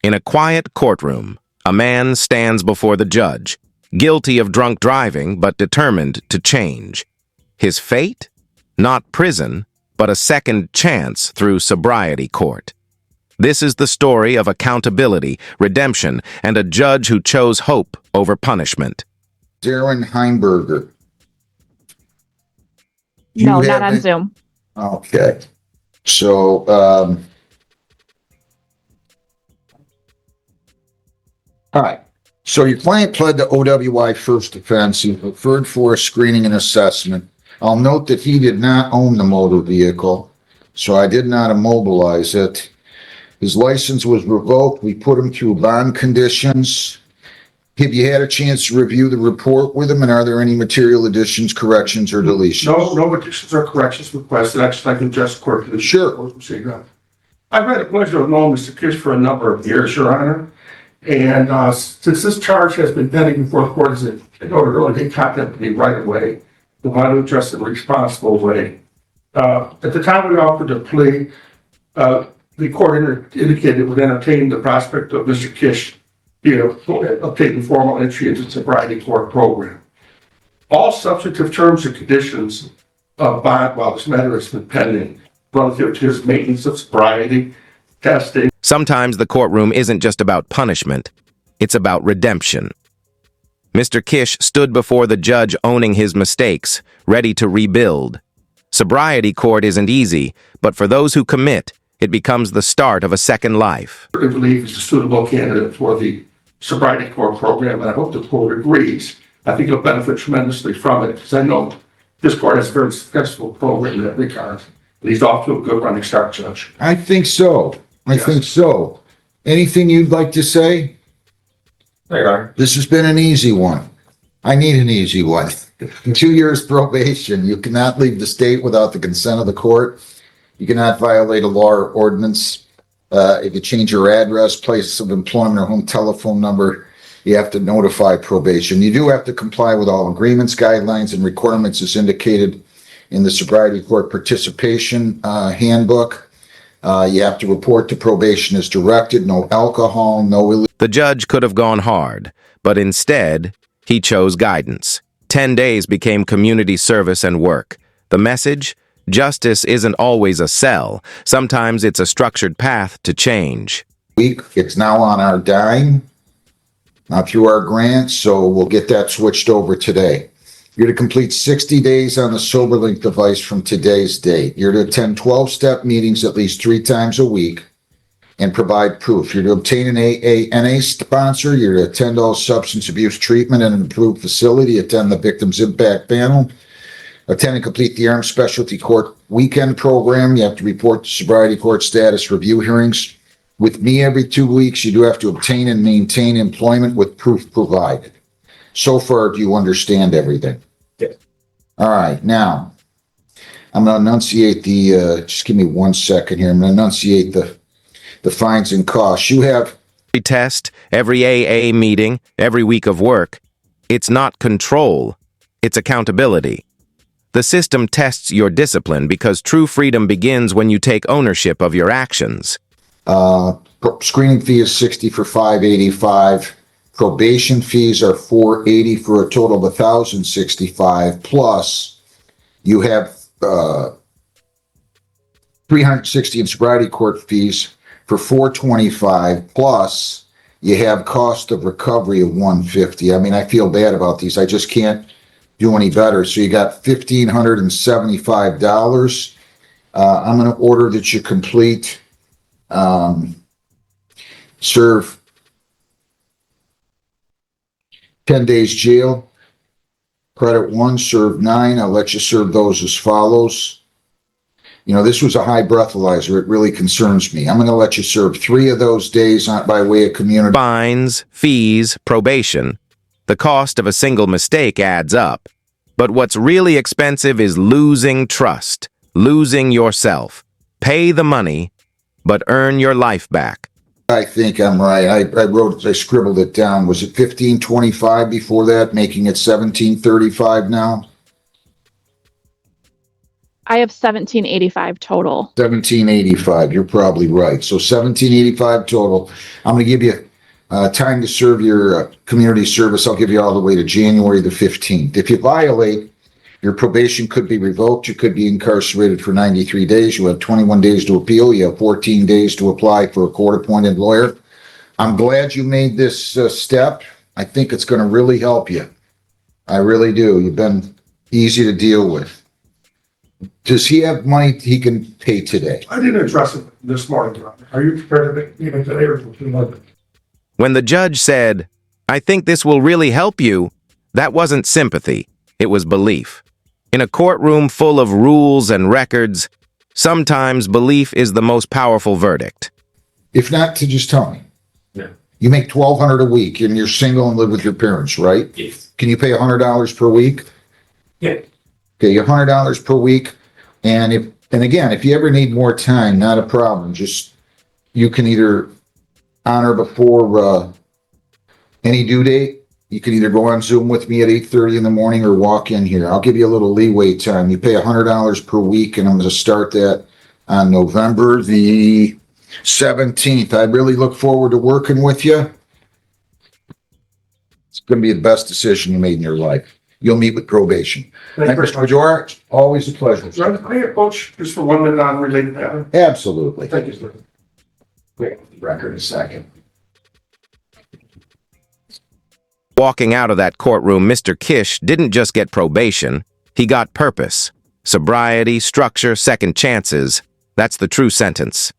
In a quiet courtroom, a man stands before the judge, guilty of drunk driving but determined to change. His fate? Not prison, but a second chance through sobriety court. This is the story of accountability, redemption, and a judge who chose hope over punishment. Darren Heimberger. No, not on Zoom. Okay. So, all right. So your client pled to OWI first offense. He referred for a screening and assessment. I'll note that he did not own the motor vehicle, so I did not immobilize it. His license was revoked. We put him through bond conditions. Have you had a chance to review the report with him, and are there any material additions, corrections, or deletions? No additions or corrections requested. I can address court. Sure. I've had the pleasure of knowing Mr. Kish for a number of years, Your Honor. And since this charge has been pending before the court, as I noted earlier, they contacted me right away. They want to address it in a responsible way. At the time we offered the plea, the court indicated it would entertain the prospect of Mr. Kish obtaining formal entry into the Sobriety Court Program. All substantive terms and conditions of bond while this matter has been pending, relative to his maintenance of sobriety, testing. Sometimes the courtroom isn't just about punishment, it's about redemption. Mr. Kish stood before the judge owning his mistakes, ready to rebuild. Sobriety court isn't easy, but for those who commit, it becomes the start of a second life. I believe he's a suitable candidate for the Sobriety Court Program, and I hope the court agrees. I think he'll benefit tremendously from it, because I know this court has a very successful program in that regard. And he's off to a good running start, Judge. I think so. I think so. Anything you'd like to say? There you are. This has been an easy one. I need an easy one. 2 years probation. You cannot leave the state without the consent of the court. You cannot violate a law or ordinance. If you change your address, place of employment, or home telephone number, you have to notify probation. You do have to comply with all agreements, guidelines, and requirements as indicated in the Sobriety Court Participation Handbook. You have to report to probation as directed. No alcohol, no illegal. The judge could have gone hard, but instead, he chose guidance. 10 days became community service and work. The message? Justice isn't always a cell. Sometimes it's a structured path to change. It's now on our dime, not through our grants, so we'll get that switched over today. You're to complete 60 days on the SoberLink device from today's date. You're to attend 12-step meetings at least 3 times a week and provide proof. You're to obtain an AA-NA sponsor. You're to attend all substance abuse treatment in an approved facility, attend the Victims Impact Panel, attend and complete the Armed Specialty Court Weekend Program. You have to report to Sobriety Court status review hearings with me every 2 weeks. You do have to obtain and maintain employment with proof provided. So far, do you understand everything? Yes. All right. Now, I'm going to enunciate just give me 1 second here. I'm going to enunciate the fines and costs. You have Every test, every AA meeting, every week of work. It's not control, it's accountability. The system tests your discipline because true freedom begins when you take ownership of your actions. screening fee is $60 for 585. Probation fees are $480 for a total of $1,065. Plus, you have $360 in sobriety court fees for $425. Plus, you have cost of recovery of $150. I mean, I feel bad about these. I just can't do any better. So you got $1,575. I'm going to order that you complete, serve 10 days jail. Credit 1, serve 9. I'll let you serve those as follows. You know, this was a high breathalyzer. It really concerns me. I'm going to let you serve 3 of those days by way of community. Fines, fees, probation. The cost of a single mistake adds up. But what's really expensive is losing trust, losing yourself. Pay the money, but earn your life back. I think I'm right. I scribbled it down. Was it 1525 before that, making it 1735 now? I have 1785 total. 1785, you're probably right. So 1785 total. I'm going to give you time to serve your community service. I'll give you all the way to January the 15th. If you violate, your probation could be revoked. You could be incarcerated for 93 days. You have 21 days to appeal. You have 14 days to apply for a court-appointed lawyer. I'm glad you made this step. I think it's going to really help you. I really do. You've been easy to deal with. Does he have money he can pay today? I didn't address it this morning, Your Honor. Are you prepared to make even today or tomorrow? When the judge said, "I think this will really help you," that wasn't sympathy, it was belief. In a courtroom full of rules and records, sometimes belief is the most powerful verdict. If not, to just tell me. Yeah. You make $1,200 a week and you're single and live with your parents, right? Yes. Can you pay $100 per week? Yeah. Okay, $100 per week. And again, if you ever need more time, not a problem. Just, you can either honor before any due date. You can either go on Zoom with me at 8:30 in the morning or walk in here. I'll give you a little leeway time. You pay $100 per week, and I'm going to start that on November the 17th. I really look forward to working with you. It's going to be the best decision you made in your life. You'll meet with probation. Thank you very Mr. much. Majora, always a pleasure. Your Honor, may I approach just for 1 minute on related matter? Absolutely. Thank you, sir. Wait, record a second. Walking out of that courtroom, Mr. Kish didn't just get probation, he got purpose. Sobriety, structure, second chances. That's the true sentence.